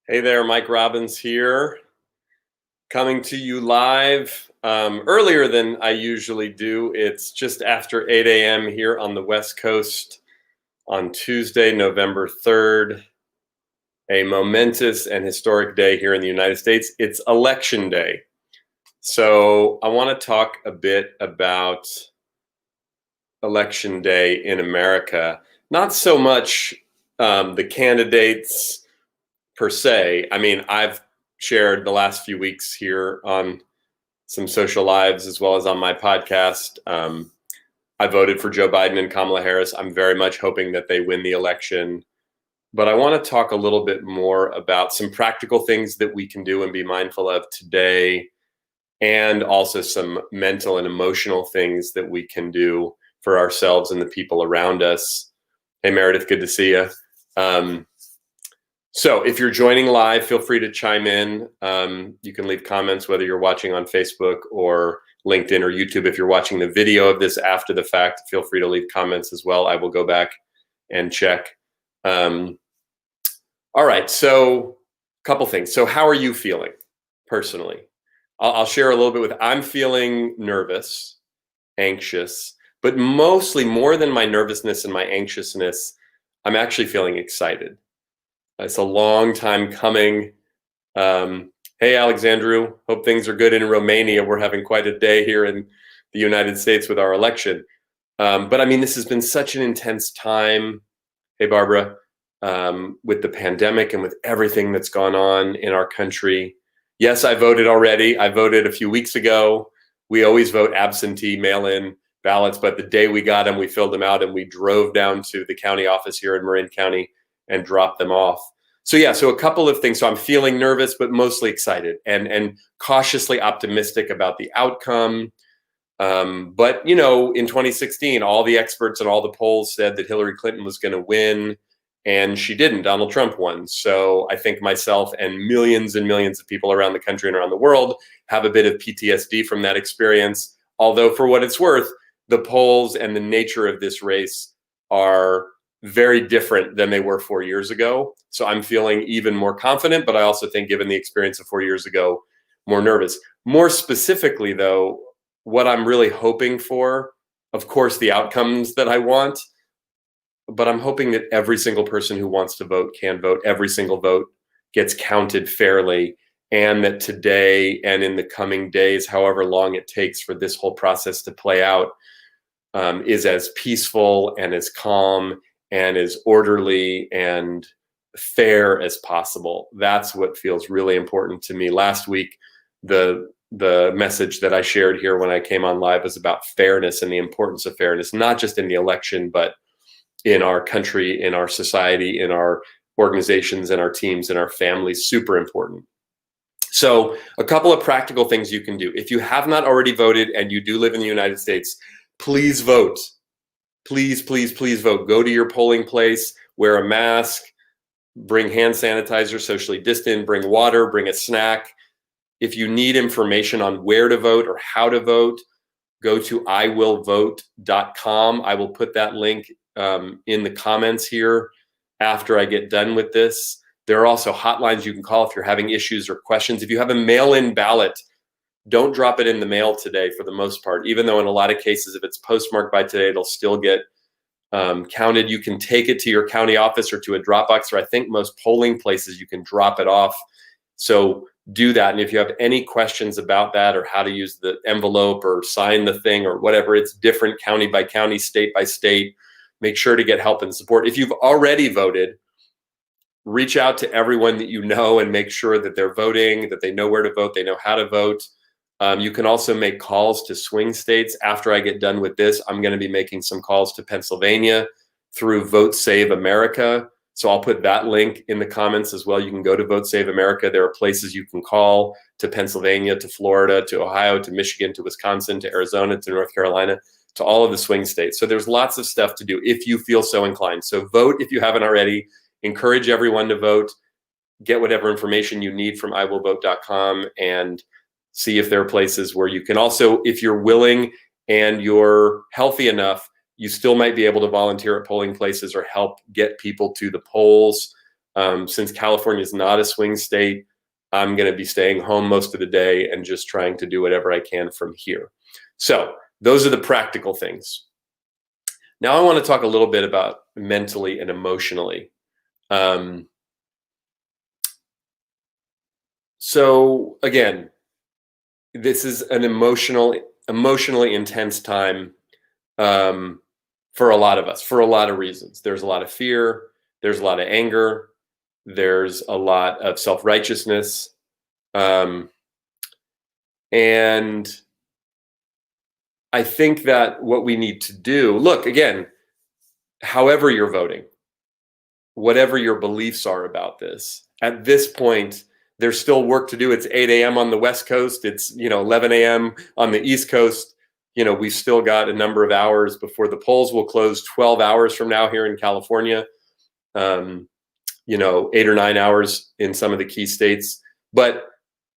Hey there, Mike Robbins here, coming to you live earlier than I usually do. It's just after 8 a.m. here on the West Coast on Tuesday, November 3rd, a momentous and historic day here in the United States. It's Election Day. So I want to talk a bit about Election Day in America. Not so much the candidates per se. I mean, I've shared the last few weeks here on some social lives as well as on my podcast. I voted for Joe Biden and Kamala Harris. I'm very much hoping that they win the election. But I want to talk a little bit more about some practical things that we can do and be mindful of today, and also some mental and emotional things that we can do for ourselves and the people around us. Hey, Meredith, good to see you. So if you're joining live, feel free to chime in. You can leave comments, whether you're watching on Facebook or LinkedIn or YouTube. If you're watching the video of this after the fact, feel free to leave comments as well. I will go back and check. All right, so a couple things. So how are you feeling personally? I'll share a little bit I'm feeling nervous, anxious, but mostly more than my nervousness and my anxiousness, I'm actually feeling excited. It's a long time coming. Hey, Alexandru, hope things are good in Romania. We're having quite a day here in the United States with our election. But I mean, this has been such an intense time. Hey, Barbara, with the pandemic and with everything that's gone on in our country. Yes, I voted already. I voted a few weeks ago. We always vote absentee, mail-in ballots, but the day we got them, we filled them out and we drove down to the county office here in Marin County and dropped them off. So yeah, so a couple of things. So I'm feeling nervous, but mostly excited and cautiously optimistic about the outcome. But you know, in 2016, all the experts and all the polls said that Hillary Clinton was going to win, and she didn't. Donald Trump won. So I think myself and millions of people around the country and around the world have a bit of PTSD from that experience. Although for what it's worth, the polls and the nature of this race are very different than they were 4 years ago. So I'm feeling even more confident, but I also think, given the experience of 4 years ago, more nervous. More specifically, though, what I'm really hoping for, of course, the outcomes that I want, but I'm hoping that every single person who wants to vote can vote. Every single vote gets counted fairly, and that today and in the coming days, however long it takes for this whole process to play out, is as peaceful and as calm and as orderly and fair as possible. That's what feels really important to me. Last week, the message that I shared here when I came on live was about fairness and the importance of fairness, not just in the election, but in our country, in our society, in our organizations, and our teams, and our families. Super important. So a couple of practical things you can do. If you have not already voted and you do live in the United States, please vote. Please, please, please vote. Go to your polling place, wear a mask, bring hand sanitizer, socially distant, bring water, bring a snack. If you need information on where to vote or how to vote, go to iwillvote.com. I will put that link in the comments here after I get done with this. There are also hotlines you can call if you're having issues or questions. If you have a mail-in ballot, don't drop it in the mail today for the most part, even though in a lot of cases, if it's postmarked by today, it'll still get counted. You can take it to your county office or to a drop box, or I think most polling places you can drop it off. So do that. And if you have any questions about that or how to use the envelope or sign the thing or whatever, it's different county by county, state by state. Make sure to get help and support. If you've already voted, reach out to everyone that you know and make sure that they're voting, that they know where to vote, they know how to vote. You can also make calls to swing states. After I get done with this, I'm going to be making some calls to Pennsylvania through Vote Save America. So I'll put that link in the comments as well. You can go to Vote Save America. There are places you can call to Pennsylvania, to Florida, to Ohio, to Michigan, to Wisconsin, to Arizona, to North Carolina, to all of the swing states. So there's lots of stuff to do if you feel so inclined. So vote if you haven't already. Encourage everyone to vote. Get whatever information you need from iwillvote.com and see if there are places where you can also, if you're willing and you're healthy enough, you still might be able to volunteer at polling places or help get people to the polls. Since California is not a swing state, I'm going to be staying home most of the day and just trying to do whatever I can from here. So those are the practical things. Now I want to talk a little bit about mentally and emotionally. So again, this is an emotionally intense time for a lot of us, for a lot of reasons. There's a lot of fear. There's a lot of anger. There's a lot of self-righteousness. And I think that what we need to do, look, again, however you're voting, whatever your beliefs are about this, at this point, there's still work to do. It's 8 a.m. on the West Coast. It's 11 a.m. on the East Coast. We've still got a number of hours before the polls will close. 12 hours from now here in California. 8 or 9 hours in some of the key states. But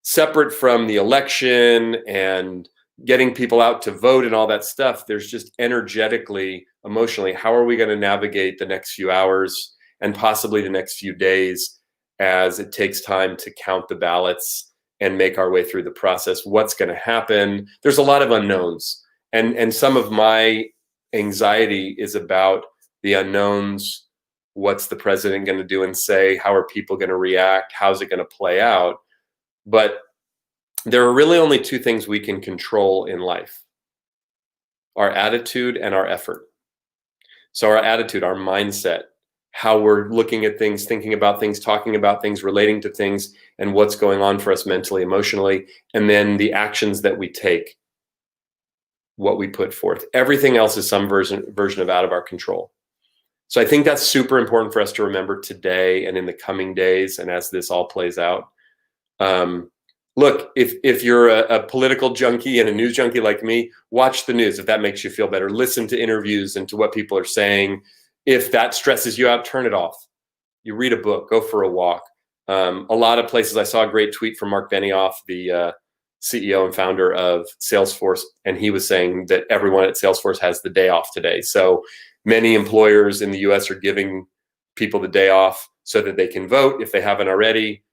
separate from the election and getting people out to vote and all that stuff, there's just energetically, emotionally, how are we going to navigate the next few hours and possibly the next few days as it takes time to count the ballots and make our way through the process? What's going to happen? There's a lot of unknowns. And some of my anxiety is about the unknowns. What's the president going to do and say? How are people going to react? How's it going to play out? But there are really only two things we can control in life: our attitude and our effort. So our attitude, our mindset, how we're looking at things, thinking about things, talking about things, relating to things, and what's going on for us mentally, emotionally, and then the actions that we take, what we put forth. Everything else is some version of out of our control. So I think that's super important for us to remember today and in the coming days, and as this all plays out. Look, if you're a political junkie and a news junkie like me, watch the news if that makes you feel better. Listen to interviews and to what people are saying. If that stresses you out, turn it off. You read a book, go for a walk. A lot of places, I saw a great tweet from Mark Benioff, the CEO and founder of Salesforce, and he was saying that everyone at Salesforce has the day off today. So many employers in the US are giving people the day off so that they can vote if they haven't already.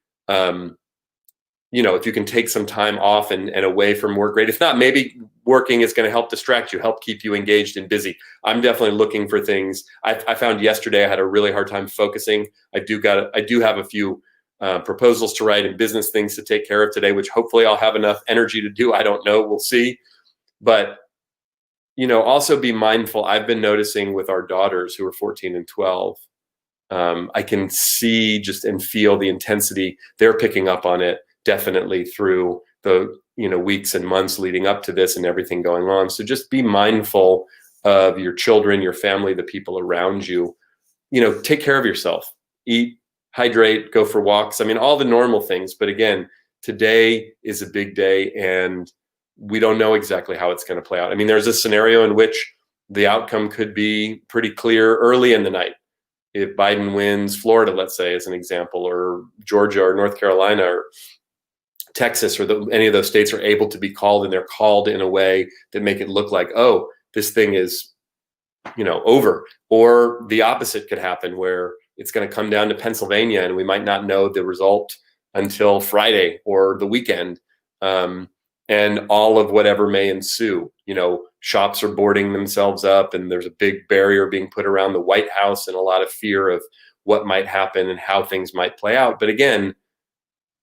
If you can take some time off and away from work, great. If not, maybe working is going to help distract you, help keep you engaged and busy. I'm definitely looking for things. I found yesterday I had a really hard time focusing. I do have a few proposals to write and business things to take care of today, which hopefully I'll have enough energy to do. I don't know. We'll see. But, also be mindful. I've been noticing with our daughters who are 14 and 12, I can see just and feel the intensity. They're picking up on it definitely through the weeks and months leading up to this and everything going on. So just be mindful of your children, your family, the people around you. Take care of yourself. Eat, hydrate, go for walks. I mean, all the normal things. But again, today is a big day and we don't know exactly how it's going to play out. I mean, there's a scenario in which the outcome could be pretty clear early in the night. If Biden wins Florida, let's say, as an example, or Georgia or North Carolina or Texas or any of those states are able to be called, and they're called in a way that make it look like, oh, this thing is, over. Or the opposite could happen where it's going to come down to Pennsylvania and we might not know the result until Friday or the weekend. And all of whatever may ensue, shops are boarding themselves up and there's a big barrier being put around the White House and a lot of fear of what might happen and how things might play out. But again,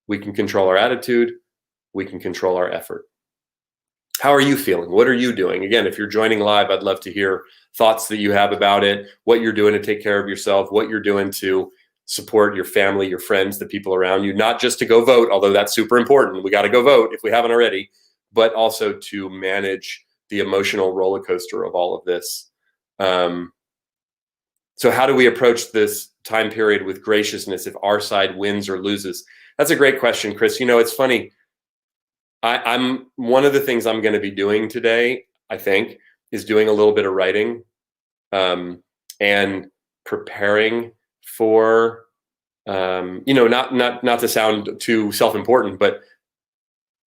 we can control our attitude. We can control our effort. How are you feeling? What are you doing? Again, if you're joining live, I'd love to hear thoughts that you have about it, what you're doing to take care of yourself, what you're doing to support your family, your friends, the people around you, not just to go vote, although that's super important. We got to go vote if we haven't already, but also to manage the emotional roller coaster of all of this. So how do we approach this time period with graciousness if our side wins or loses? That's a great question, Chris. It's funny. I'm one of the things I'm going to be doing today, I think, is doing a little bit of writing and preparing for, not to sound too self-important, but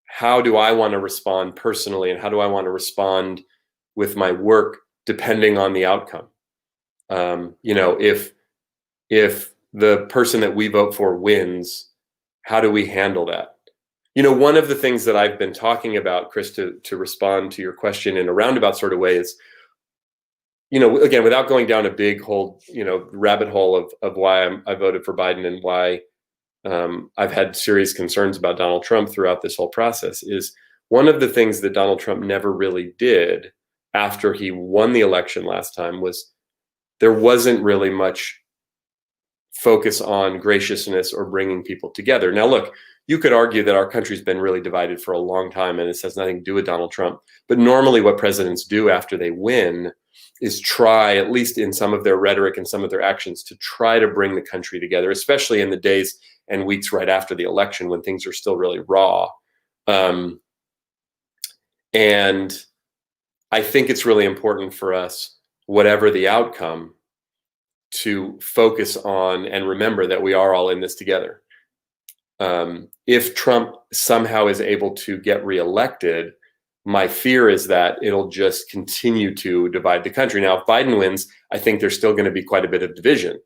how do I want to respond personally, and how do I want to respond with my work depending on the outcome? If the person that we vote for wins, how do we handle that? One of the things that I've been talking about, Chris, to respond to your question in a roundabout sort of way is, again, without going down a big hole, rabbit hole of why I voted for Biden and why I've had serious concerns about Donald Trump throughout this whole process, is one of the things that Donald Trump never really did after he won the election last time was there wasn't really much focus on graciousness or bringing people together. Now, look, you could argue that our country's been really divided for a long time, and this has nothing to do with Donald Trump. But normally what presidents do after they win is try, at least in some of their rhetoric and some of their actions, to try to bring the country together, especially in the days and weeks right after the election when things are still really raw. And I think it's really important for us, whatever the outcome, to focus on and remember that we are all in this together. If Trump somehow is able to get reelected, my fear is that it'll just continue to divide the country. Now, if Biden wins, I think there's still going to be quite a bit of division.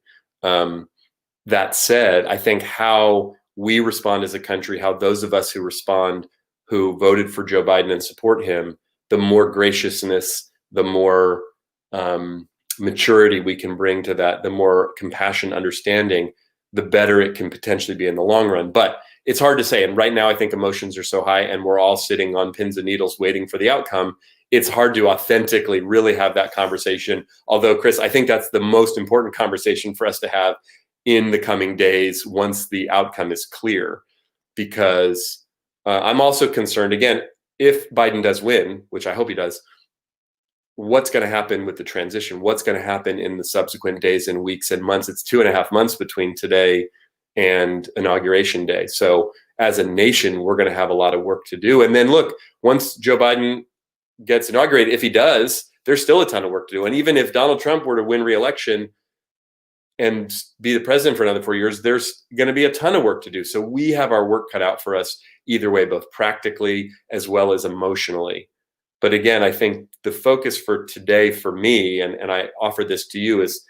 That said, I think how we respond as a country, how those of us who voted for Joe Biden and support him, the more graciousness, the more maturity we can bring to that, the more compassion, understanding, the better it can potentially be in the long run. But it's hard to say. And right now, I think emotions are so high and we're all sitting on pins and needles waiting for the outcome. It's hard to authentically really have that conversation. Although, Chris, I think that's the most important conversation for us to have in the coming days once the outcome is clear. Because I'm also concerned, again, if Biden does win, which I hope he does, what's going to happen with the transition? What's going to happen in the subsequent days and weeks and months? It's 2.5 months between today and Inauguration Day. So as a nation, we're going to have a lot of work to do. And then look, once Joe Biden gets inaugurated, if he does, there's still a ton of work to do. And even if Donald Trump were to win re-election and be the president for another 4 years, there's going to be a ton of work to do. So we have our work cut out for us either way, both practically as well as emotionally. But again, I think the focus for today for me, and I offer this to you, is,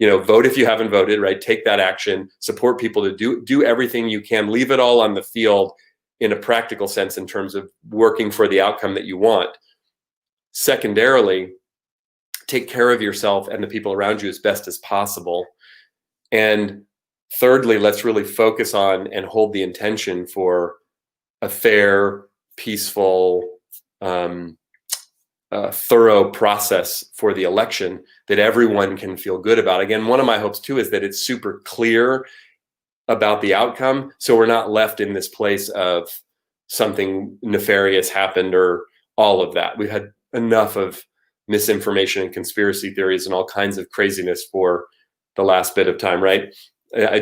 vote if you haven't voted, right? Take that action, support people to do everything you can, leave it all on the field in a practical sense in terms of working for the outcome that you want. Secondarily, take care of yourself and the people around you as best as possible. And thirdly, let's really focus on and hold the intention for a fair, peaceful, thorough process for the election that everyone can feel good about. Again, one of my hopes too is that it's super clear about the outcome, so we're not left in this place of something nefarious happened or all of that. We've had enough of misinformation and conspiracy theories and all kinds of craziness for the last bit of time, right?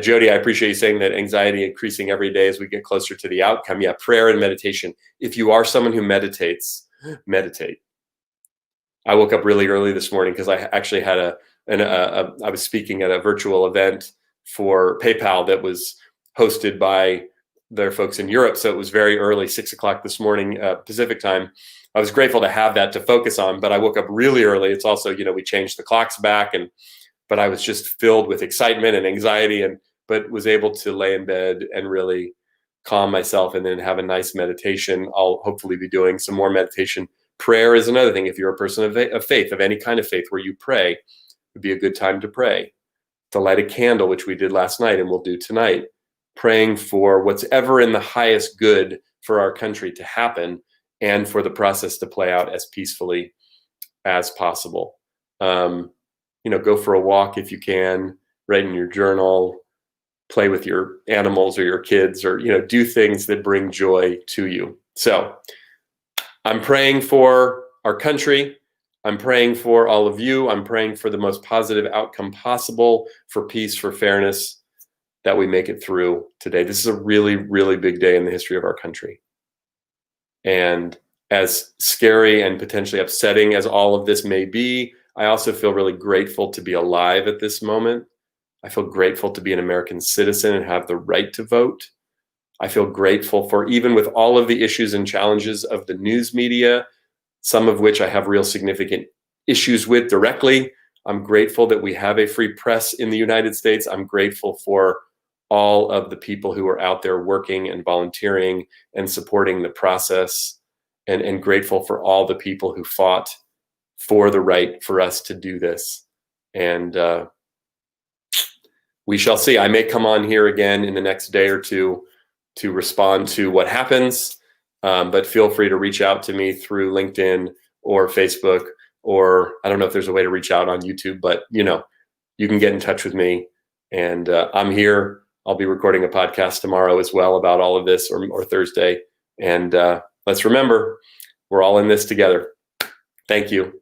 Jody, I appreciate you saying that anxiety increasing every day as we get closer to the outcome. Yeah, prayer and meditation. If you are someone who meditates, meditate. I woke up really early this morning because I actually had I was speaking at a virtual event for PayPal that was hosted by their folks in Europe. So it was very early, 6 o'clock this morning, Pacific time. I was grateful to have that to focus on, but I woke up really early. It's also, we changed the clocks back, but I was just filled with excitement and anxiety, but was able to lay in bed and really calm myself and then have a nice meditation. I'll hopefully be doing some more meditation. Prayer is another thing. If you're a person of faith, of any kind of faith where you pray, it would be a good time to pray. To light a candle, which we did last night and we'll do tonight, praying for what's ever in the highest good for our country to happen and for the process to play out as peacefully as possible. Go for a walk if you can, write in your journal, play with your animals or your kids, or, do things that bring joy to you. So I'm praying for our country. I'm praying for all of you. I'm praying for the most positive outcome possible, for peace, for fairness, that we make it through today. This is a really, really big day in the history of our country. And as scary and potentially upsetting as all of this may be, I also feel really grateful to be alive at this moment. I feel grateful to be an American citizen and have the right to vote. I feel grateful for, even with all of the issues and challenges of the news media, some of which I have real significant issues with directly, I'm grateful that we have a free press in the United States. I'm grateful for all of the people who are out there working and volunteering and supporting the process, and grateful for all the people who fought for the right for us to do this. And we shall see. I may come on here again in the next day or two to respond to what happens, but feel free to reach out to me through LinkedIn or Facebook, or I don't know if there's a way to reach out on YouTube, but you can get in touch with me. And I'm here. I'll be recording a podcast tomorrow as well about all of this, or Thursday. And let's remember, we're all in this together. Thank you.